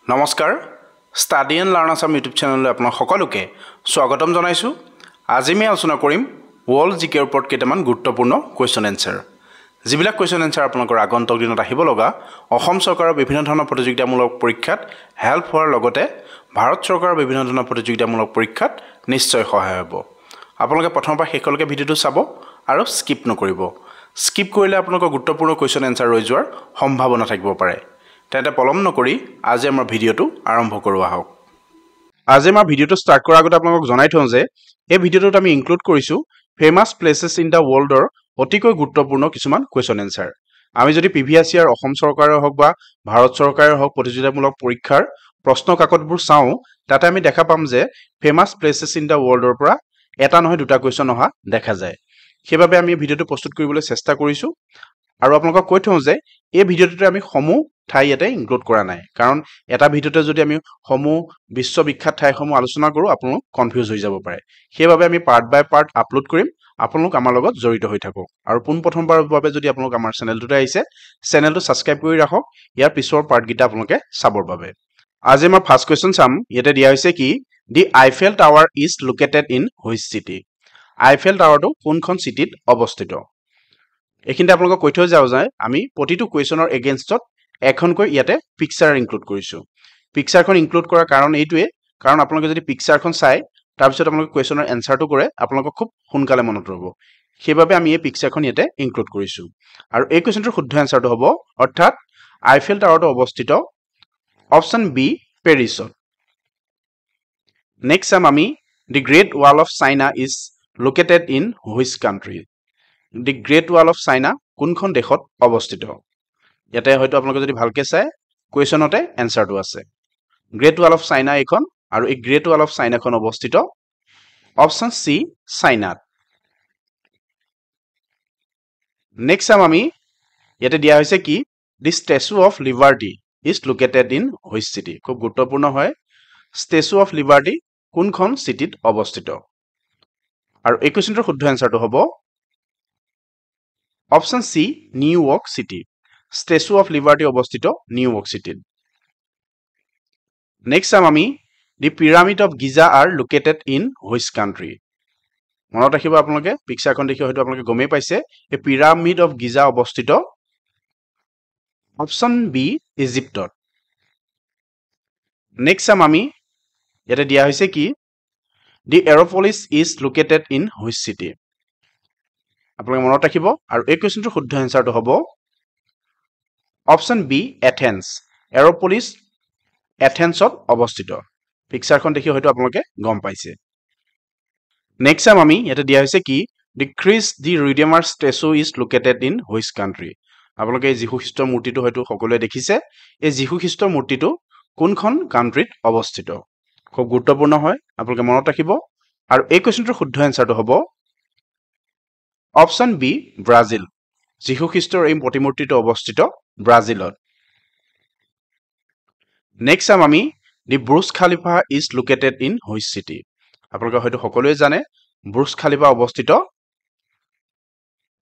নমস্কাৰ study and learn Assam YouTube চেনেললৈ আপোনাক সকলোকে স্বাগতম জনাইছোঁ। আজি আমি আলোচনা কৰিম ৱৰ্ল্ড জিকেৰ ওপৰত কেইটামান গুৰুত্বপূৰ্ণ কুৱেশ্যন এনচাৰ। যিবিলাক কুৱেশ্যন এনচাৰ আপোনালোকৰ আগন্তুক দিনত আহিব লগা অসম চৰকাৰৰ বিভিন্ন ধৰণৰ প্ৰতিযোগিতামূলক পৰীক্ষাত হেল্প হোৱাৰ লগতে ভাৰত চৰকাৰৰ বিভিন্ন ধৰণৰ প্ৰতিযোগিতামূলক পৰীক্ষাত নিশ্চয় সহায় হ'ব। আপোনালোকে প্ৰথমৰ পৰা শেষলৈকে ভিডিঅ'টো চাব আৰু স্কিপ নকৰিব। স্কিপ কৰিলে আপোনালোকৰ গুৰুত্বপূৰ্ণ কুৱেশ্যন এনচাৰ ৰৈ যোৱাৰ সম্ভাৱনা থাকিব পাৰে। তেন্তে পলম নকৰি আজি আমাৰ ভিডিঅ'টো আৰম্ভ কৰোঁ আহক। আজি আমাৰ ভিডিঅ'টো ষ্টাৰ্ট কৰাৰ আগতে আপোনালোকক জনাই থওঁ যে এই ভিডিঅ'টোত আমি ইনক্লুড কৰিছোঁ ফেমাছ প্লেচেছ ইন দ্য ৱৰ্ল্ডৰ অতিকৈ গুৰুত্বপূৰ্ণ কিছুমান কুৱেশ্যন এনচাৰ। আমি যদি প্ৰিভিয়াছ ইয়াৰ অসম চৰকাৰে হওক বা ভাৰত চৰকাৰে হওক প্ৰতিযোগিতামূলক পৰীক্ষাৰ প্ৰশ্ন কাকতবোৰ চাওঁ, তাতে আমি দেখা পাম যে ফেমাছ প্লেচেছ ইন দ্য ৱৰ্ল্ডৰ পৰা এটা নহয় দুটা কুৱেশ্যন অহা দেখা যায়। সেইবাবে আমি ভিডিঅ'টো প্ৰস্তুত কৰিবলৈ চেষ্টা কৰিছোঁ আৰু আপোনালোকক কৈ থওঁ যে এই ভিডিঅ'টোতে আমি সমূহ ঠাই ইয়াতে ইনক্লুড কৰা নাই, কাৰণ এটা ভিডিঅ'তে যদি আমি সমূহ বিশ্ববিখ্যাত ঠাইসমূহ আলোচনা কৰোঁ আপোনালোক কনফিউজ হৈ যাব পাৰে। সেইবাবে আমি পাৰ্ট বাই পাৰ্ট আপলোড কৰিম। আপোনালোক আমাৰ লগত জড়িত হৈ থাকক আৰু পোনপ্ৰথমবাৰৰ বাবে যদি আপোনালোক আমাৰ চেনেলটোতে আহিছে, চেনেলটো ছাবস্ক্ৰাইব কৰি ৰাখক ইয়াৰ পিছৰ পাৰ্টকেইটা আপোনালোকে চাবৰ বাবে। আজি আমাৰ ফাৰ্ষ্ট কুৱেশ্যন চাম। ইয়াতে দিয়া হৈছে কি the Eiffel tower is located in which city. Eiffel টাৱাৰটো কোনখন চিটিত অৱস্থিত? এইখিনিতে আপোনালোকক কৈ থৈ যাওঁ যে আমি প্ৰতিটো কুৱেশ্যনৰ এগেইনষ্টত এখনকৈ ইয়াতে পিকচাৰ ইনক্লুড কৰিছোঁ। পিকচাৰখন ইনক্লুড কৰাৰ কাৰণ এইটোৱে, কাৰণ আপোনালোকে যদি পিকচাৰখন চাই তাৰপিছত আপোনালোকে কুৱেশ্যনৰ এনচাৰটো কৰে আপোনালোকক খুব সোনকালে মনত ৰ'ব। সেইবাবে আমি এই পিকচাৰখন ইয়াতে ইনক্লুড কৰিছোঁ। আৰু এই কুৱেশ্যনটোৰ শুদ্ধ এনচাৰটো হ'ব অৰ্থাৎ আইফেল টাৱাৰটো অৱস্থিত অপশ্যন বি পেৰিছত। নেক্সট চাম আমি দি great wall of China is located in which country. The great wall of China কোনখন দেশত অৱস্থিত? ইয়াতে হয়তো আপোনালোকে যদি ভালকৈ চাই কুৱেশ্যনতে এনচাৰটো আছে। গ্ৰেট ৱাল অফ চাইনা এইখন, আৰু এই গ্ৰেট ৱাল অফ চাইনাখন অৱস্থিত অপশ্যন চি চাইনাত। নেক্সট চাম আমি ইয়াতে দিয়া হৈছে কি the statue of liberty is located in which city. খুব গুৰুত্বপূৰ্ণ হয়, ষ্টেচু অফ লিবাৰ্টি কোনখন চিটিত অৱস্থিত? আৰু এই কুৱেশ্যনটোৰ শুদ্ধ এনচাৰটো হ'ব option C New York city. Statue of liberty অৱস্থিত নিউয়ৰ্ক চিটিত। নেক্সট চাম আমি the pyramid of Giza are located in which country. মনত ৰাখিব আপোনালোকে, পিকচাৰখন দেখি হয়তো আপোনালোকে গমেই পাইছে এই পিৰামিড অফ গিজা অৱস্থিত অপশ্যন বি ইজিপ্তত। নেক্সট চাম আমি ইয়াতে দিয়া হৈছে কি the Acropolis is located in which city. আপোনালোকে মনত ৰাখিব আৰু এই কুৱেশ্যনটোৰ শুদ্ধ এনচাৰটো হ'ব অপশ্যন বি এথেন্স। এৰ'পলিছ এথেন্সত অৱস্থিত। পিকচাৰখন দেখি হয়তো আপোনালোকে গম পাইছে। নেক্সট চাম আমি ইয়াতে দিয়া হৈছে কি the Christ the Redeemer statue is located in which country. আপোনালোকে এই যীশু খ্ৰীষ্টৰ মূৰ্তিটো হয়তো সকলোৱে দেখিছে। এই যীশু খ্ৰীষ্টৰ মূৰ্তিটো কোনখন কাণ্ট্ৰিত অৱস্থিত? খুব গুৰুত্বপূৰ্ণ হয়, আপোনালোকে মনত ৰাখিব। আৰু এই কুৱেশ্যনটোৰ শুদ্ধ এনচাৰটো হ'ব অপশ্যন বি ব্ৰাজিল। যীশু খ্ৰীষ্টৰ এই প্ৰতিমূৰ্তিটো অৱস্থিত ব্ৰাজিলত। নেক্সট চাম আমি দি বুৰ্জ খালিফা is located in which city. আপোনালোকে হয়তো সকলোৱে জানে বুৰ্জ খালিফা অৱস্থিত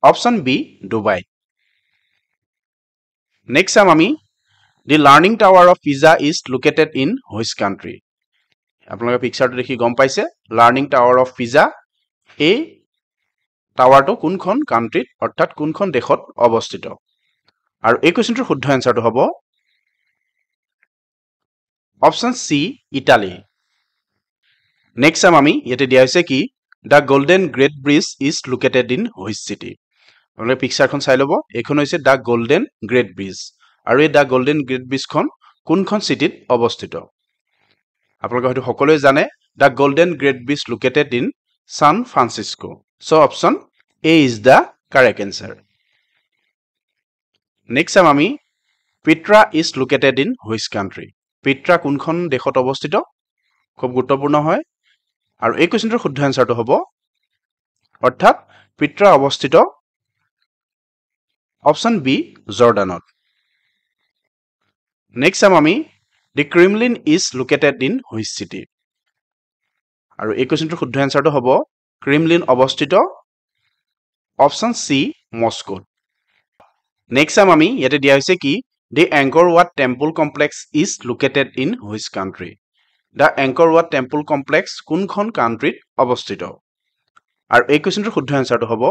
অপশ্যন বি ডুবাই। নেক্সট চাম আমি the leaning tower of Pisa is located in which country. আপোনালোকে পিকচাৰটো দেখি গম পাইছে লাৰ্ণিং টাৱাৰ অফ পিজা এই টাৱাৰটো কোনখন কাণ্ট্ৰিত অৰ্থাৎ কোনখন দেশত অৱস্থিত? আৰু এই কুৱেশ্যনটোৰ শুদ্ধ এনচাৰটো হ'ব অপশ্যন চি ইটালী। নেক্সট চাম আমি ইয়াতে দিয়া হৈছে কি the Golden Gate bridge is located in which city. আপোনালোকে পিকচাৰখন চাই ল'ব, এইখন হৈছে দ্য গল্ডেন গ্ৰেট ব্ৰিজ, আৰু এই দ্য গল্ডেন গ্ৰেট ব্ৰিজখন কোনখন চিটিত অৱস্থিত? আপোনালোকে হয়তো সকলোৱে জানে the Golden Gate bridge located in San Francisco. So' option A is the correct answer. Next চাম আমি Petra is located in which country. Petra কোনখন দেশত অৱস্থিত? খুব গুৰুত্বপূৰ্ণ হয়, আৰু এই কুৱেশ্যনটোৰ শুদ্ধ এনচাৰটো হ'ব অৰ্থাৎ পিট্ৰা অৱস্থিত অপশ্যন বি জৰ্ডানত। নেক্সট চাম আমি the Kremlin is located in which city. আৰু এই কুৱেশ্যনটোৰ শুদ্ধ এনচাৰটো হ'ব ক্ৰিমলিন অৱস্থিত অপশ্যন চি মস্কোত। নেক্সট চাম আমি ইয়াতে দিয়া হৈছে কি The Angkor Wat Temple Complex is located in which country? The Angkor Wat Temple Complex কোনখন কান্ট্ৰিত অৱস্থিত? আৰু এই কোৱেশ্চনটোৰ শুদ্ধ এনসাৰটো হ'ব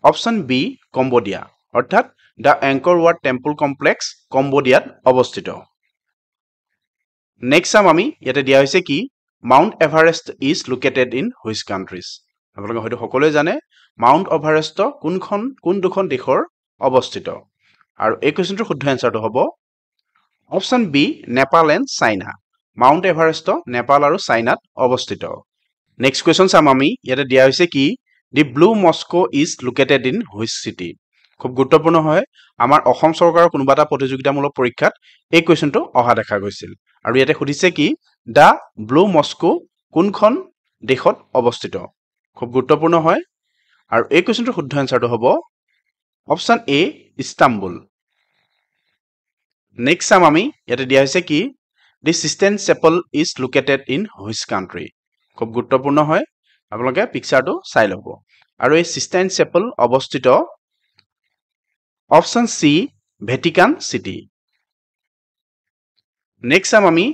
অপশন বি কম্বোডিয়া অৰ্থাৎ The Angkor Wat Temple Complex কম্বোডিয়াত অৱস্থিত। নেক্সট চাম আমি ইয়াতে দিয়া হৈছে কি Mount Everest is located in which countries? আপোনালোকে হয়তো সকলোৱে জানে Mount Everest কোন দুখন দেশৰ অৱস্থিত আৰু এই কোৱেশ্চনটোৰ শুদ্ধ এনসাৰটো হ'ব option B Nepal and China. Mount Everest Nepal আৰু চাইনাত অৱস্থিত। নেক্সট কোৱেশ্চন চাম আমি ইয়াতে দিয়া হৈছে কি The Blue Mosque is located in which city? খুব গুৰুত্বপূৰ্ণ হয় আমাৰ অসম চৰকাৰৰ কোনোবা এটা প্ৰতিযোগিতামূলক পৰীক্ষাত এই কোৱেশ্চনটো অহা দেখা গৈছিল আৰু ইয়াতে সুধিছে কি The Blue Mosque কোনখন দেশত অৱস্থিত? খুব গুৰুত্বপূৰ্ণ হয় আৰু এই কোৱেশ্চনটোৰ শুদ্ধ এনসাৰটো হ'ব অপশন এ ইস্তাম্বুল। নেক্সট চাম আমি ইয়াতে দিয়া হৈছে কি The Sistine Chapel is located in which country? খুব গুৰুত্বপূৰ্ণ হয় আপোনালোকে পিকচাৰটো চাই ল'ব আৰু এই Sistine Chapel অৱস্থিত অপশন সি ভেটিকান সিটি। নেক্সট চাম আমি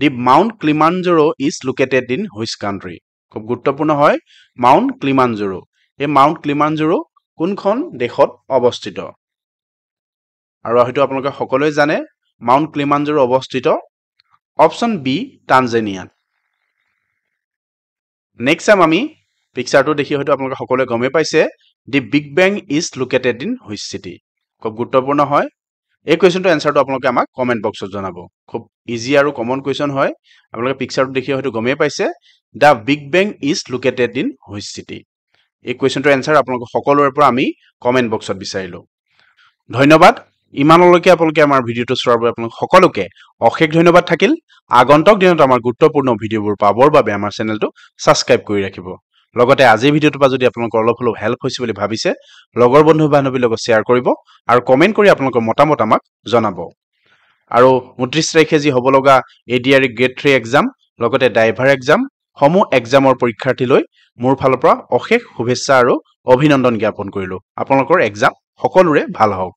The Mount Kilimanjaro is located in which country? খুব গুৰুত্বপূৰ্ণ হয় Mount Kilimanjaro। এই Mount Kilimanjaro কোনখন দেশত অৱস্থিত? আৰু হয়তো আপোনালোকে সকলোৱে জানে Mount Kilimanjaro অৱস্থিত অপশন বি টানজানিয়াত। নেক্সট চাম আমি পিকচাৰটো দেখি হয়তো আপোনালোকে সকলোৱে গমে পাইছে The Big Bang is located in which city? খুব গুৰুত্বপূৰ্ণ হয় এই কোৱেশ্চনটো এনসাৰটো আপোনালোকে আমাক কমেন্ট বক্সত জনাব। খুব ইজি আৰু কমন কোৱেশ্চন হয় আপোনালোকে পিকচাৰটো দেখি হয়তো গমে পাইছে The Big Bang is located in which city? এই কোৱেশ্চনটোৰ এনসাৰ আপোনালোক সকলোৰে পৰা আমি কমেন্ট বক্সত বিচাৰিলো। ধন্যবাদ ইমানলৈকে আপোনালোকে আমাৰ ভিডিঅ'টো চোৱাৰ বাবে আপোনালোক সকলোকে অশেষ ধন্যবাদ থাকিল। আগন্তুক দিনত আমাৰ গুৰুত্বপূৰ্ণ ভিডিঅ'বোৰ পাবৰ বাবে আমাৰ চেনেলটো সাবস্ক্ৰাইব কৰি ৰাখিব। লগতে আজিৰ ভিডিঅ'টোৰ পৰা যদি আপোনালোকৰ অলপ হলেও হেল্প হৈছে বুলি ভাবিছে লগৰ বন্ধু বান্ধৱীৰ লগত শ্বেয়াৰ কৰিব আৰু কমেন্ট কৰি আপোনালোকৰ মতামত আমাক জনাব। আৰু 29 তাৰিখে যি হ'ব লগা ADRE গ্ৰেড 3 এক্সাম লগতে ড্ৰাইভাৰ এক্সাম সমূহ এক্সামৰ পৰীক্ষাৰ্থীলৈ মোৰ ফালৰ পৰা অশেষ শুভেচ্ছা আৰু অভিনন্দন জ্ঞাপন কৰিলো। আপোনালোকৰ এক্সাম সকলোৰে ভাল হওক।